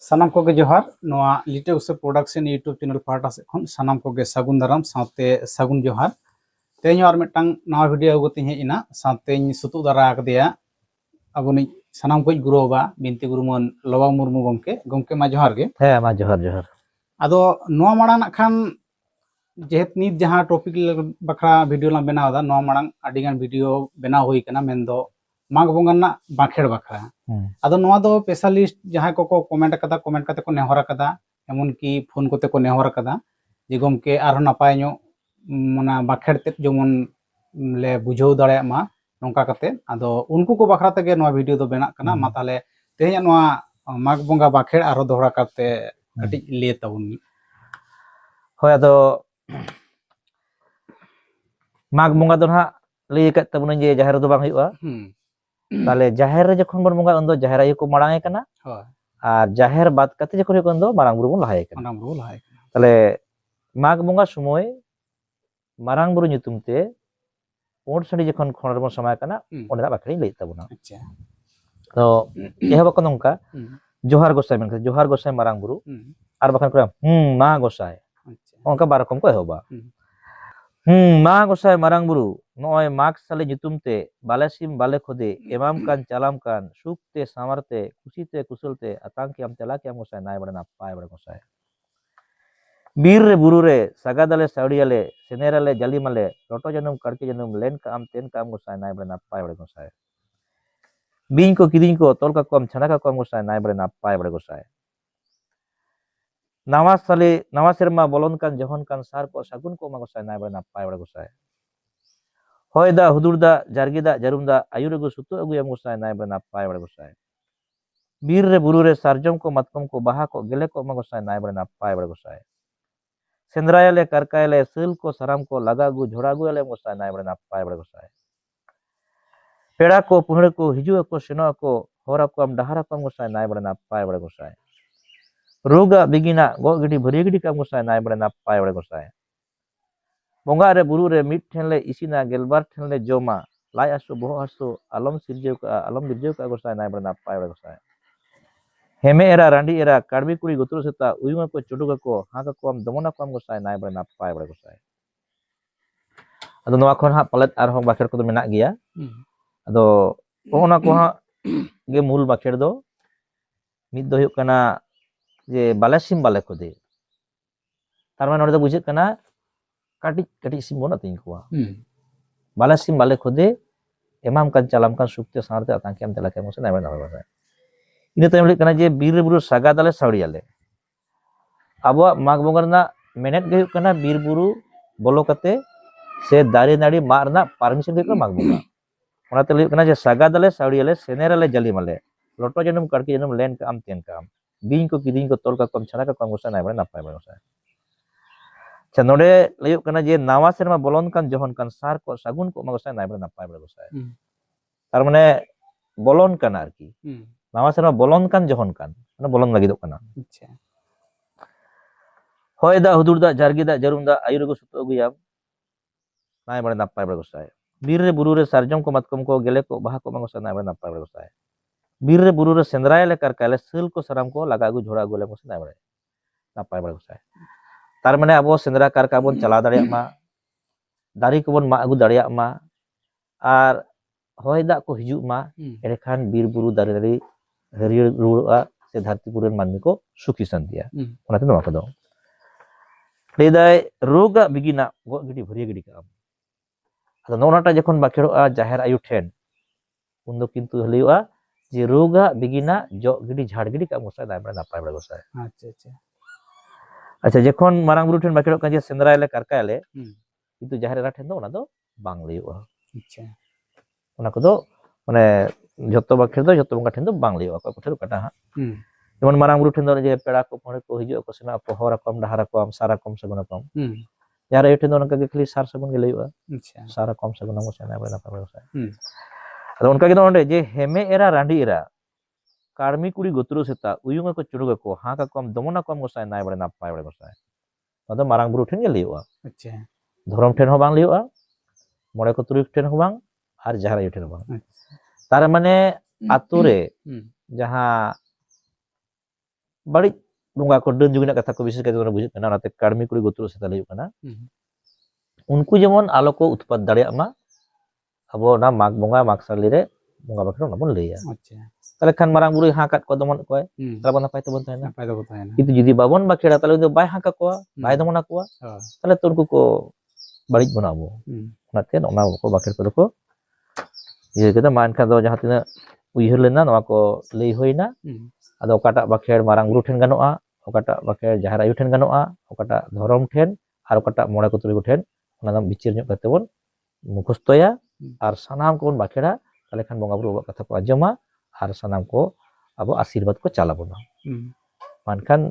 सानाम को जोहार लिटे उसे प्रोडक्शन यूट्यूब चैनल पाटा से सानाम को सागुन दाराम साथे सागुन जोहार तेज और मिटांग नवा वीडियो अगुती हेजना साथे सुतु दारा कदेया अबोनी सानाम को गुरुबा बिनती गुरुमन लवा मुर्मू गमके गमके मा जोहार गे हे मा जोहार जोहार आदो नवा माड़ांग खान जेहेत नित जहां टॉपिक बखरा वीडियो ला बनावदा नवा माड़ांग आडिगान वीडियो बनाव होई कना मेंदो माग बोंगना बाखेड़ बखरा आदो नवा दो स्पेशलिस्ट जहां को कमेंट कते को नेहर कदा एमन की फोन कोते को नेहर कदा जे गमके आरो नपाय नो मना बाखेड़ ते जेमन ले बुझाव दाड़े मा नोंका कते आदो उनको को बखरा तगे नवा वीडियो दो बेना कना मा ताले तेहें नवा माग बोंगा बाखेड़ आरो दोहरा करते कटी ले ताबुनी होय आदो माग बोंगा दो ना लई कत तबुन जे जाहेर दो बांग हुआ ताले जाहेर जखन बन बोंगा उन दो जाहेर आयु को माड़ांगे कना और जाहेर बात कते जखन हुई दो मारांग बुरु बन लहाय कना ताले माग बोंगा समय मारांग बुरु nyutum ते ओड सडी जखन खणर बन समय कना ओंडा बाखरी लई तबुना तो एह बक नोंका जोहार गोसाई मेन जोहार गोसाई मारांग बुरु और बखन को मा गोसाई ओंका बारकम को एहोबा मा गोसाई मारांग बुरु नय माग साले nyutum ते बाले सिम बाले खोदे एमाम कान चालाम कान सुख ते सामरते खुशी ते कुशलते अतांग की हम चला के हम गोसाई नाय बड़े नापाय बड़े गोसाई बीर रे बुरु रे सगादाले सावड़ियाले सेनेराले जालिमाले लोटो जनम कड़के जनम लेन का am तेन का am गोसाई नाय बड़े नापाय बड़े गोसाई बीन को किदिन को तोल का कम छना का कम गोसाई नाय बड़े नापाय बड़े गोसाई नावा साले नावा सेरमा बोलन कान जहन कान सार को सागुन को मा गोसाई नाय बड़े नापाय बड़े गोसाई होयदा हुदुरदा जारगिदा जारुमदा आयुरगु सुतु अगुयम गोसाई नाय बड़े नापाय बड़े गोसाई बीर रे बुरु रे सारजम को मतकम को बाहा को गेले को मा गोसाई नाय बड़े नापाय बड़े गोसाई सेंद्रायले करकायले सेल को सराम को लगागु झोड़ागु एले गोसाई नाय बड़े नापाय बड़े गोसाई पेड़ा को पुहड़ को हिजु को सेनो को होरा को am डहारा को गोसाई नाय बड़े नापाय बड़े गोसाई रोगा बिगिना गो गिडी भरी गिडी का गोसाई नाय बड़े नापाय बड़े गोसाई बोंगा रे बुरु रे मिट ठेन ले इसिना गेलबार ठेन ले जोमा लाई आसु बोह आसु आलम बिरजेव का गोसाई नाय बड़े नापाय बड़े गोसाई हेमे एरा रांडी एरा काड़बी कुड़ी गुतुरु सेता उयुमा को चुडुगा को हाका को am दमना को am गोसाई नाय बड़े नापाय बड़े गोसाई अदो नवा खन हा पलेट आर हों बाखेड़ को मेना गिया अदो ओना को हा गे मूल बाखेड़ दो मिद दो हुयुग कना जे बाले सिम बाले खोदे तार माने नोडे दो बुझे कना काटी काटी सिम बोना तिन को बाले सिम बाले खोदे एमाम कान चालाम कान सुक्ते सारते आतांके am तेला के मोसे नाय बड़े नापाय इन तायम कना जे बीर बुरु सागा दाले सावड़ियाले आबो माग बोंगरना मेनेट गे हुयुग कना बीर बुरु बोलो कते से दारे नाड़ी मारना परमिशन गे माग बोंगा ओना ते हुयुग कना जे सागा दाले सावड़ियाले सेनेराले जालिमाले लोटो जनम कड़के जनम लेन का am तेन का am बीन को किदिन को तोल का कम छना का कम गोसाई नाय बड़े नापाय बड़े गोसाई अच्छा नोडे लयुग कना जे नावा सेरमा बोलन कान जहन कान सार को सागुन को मा गोसाई नाय बड़े नापाय बड़े गोसाई तार माने बोलन काना आरकी नावा सेरमा बोलन कान जहन कान माने बोलन लागिदो काना अच्छा होयदा हुदुरदा जारगिदा जारुमदा आयुरगु सुतु अगुयाम नाय बड़े नापाय बड़े गोसाई बीर रे बुरु रे सारजम को मतकम को गेले को बाहा को मा गोसाई नाय बड़े नापाय बड़े गोसाई बीर रे बुरु रे सेंद्रायले करकायले सेल को सराम को लगागु झोड़ागु ले गोसाई नाय बड़े नापाय बड़े गोसाई तार माने आबो सेंद्रा कारका बोन चला दाड़िया मा दारी को बोन मा अगु दाड़िया मा आर होयदा को हिजु मा एरेखान बीर बुरु दारे दारी हरियर रुआ से धरती पुरेन मानमी को सुखी शांतिया ओनाते नवा को दो लेदाय रोगा बिगिना गो गिडी भरिया गिडी का आदो नोनाटा जखन बाखेड़ोआ जाहेर आयु ठेन उन किंतु हलियोआ जे रोगा बिगिना जो गिडी झाड़ गिडी का गोसाई नाय बड़े नापाय बड़े गोसाई अच्छा अच्छा अच्छा जखन मारांग बुरु ठेन बाखेड़ो का जे सेंद्रायले करकायले किंतु जाहेर एरा ठेन दो ओना दो बांग लइयोआ अच्छा ओना को दो माने जत्तो बाखेड़ दो जत्तो बंगा ठेन दो बांग लइयोआ को ठेर कटा हा जेमन मारांग बुरु ठेन दो जे पेड़ा को पहड़ को हिजु को सेना को होरा कम डहारा को am सारा कम सगुना कम यार ए ठेन दो नका के खाली सार सगुन गे लइयोआ अच्छा सारा कम सगुना गोसाई नाय बड़े नापाय बड़े गोसाई अदो उनका के नोंडे जे हेमे एरा रांडी एरा काड़मी कुड़ी गुतुरु सेता उयुंगा को चुडुगा को हाका को am दमना को am गोसाई नाय बड़े नापाय बड़े गोसाई अदो मारांग बुरु ठेन गे लइयोआ अच्छा धरम ठेन हो बांग लइयोआ मोड़े को तुरुक ठेन हो बांग आर जाहार आयु ठेन हो बांग तार माने आतु रे जहां barit bunga ko deun juga kata ko bises kata bujut kana onate karmi kuri gotru seta layuk kana unku jemon alo ko utpad dareyak ma abo na mag bunga maksali re bunga bakra nabon leya আচ্ছা tale kan marang buru hakat ko domon koy হুম tala bon napai tebon tahena নাপাই দেবো তাই না itu judi babon bakira tale do bai haka ko bai domon akwa হ্যাঁ tale tunku ko barit bona abo hmm onate ona ko bakir ko ye kita main kan do jaha tina uyhur lena noa ko lei hoina hmm ado okata bakher marang buru ten ganoa okata bakher jahar ayu ten ganoa okata dhorom ten ar okata mole ko tuli ten ona nam bicir nyok kate bon mukhostoya ar sanam ko bon bakhera tale kan bonga buru kata ko ajoma ar sanam ko abo asirbat ko chalabona hmm mankan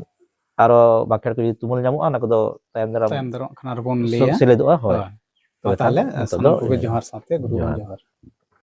aro bakher ko judi tumul nyamu ana ko do tayam daram তাই আমরা খানার বোন লিয়া seledoa hoy হ্যাঁ তো তাহলে nito সালাম do কোকে ini. Johar সাথে গুরু Johar. জোহার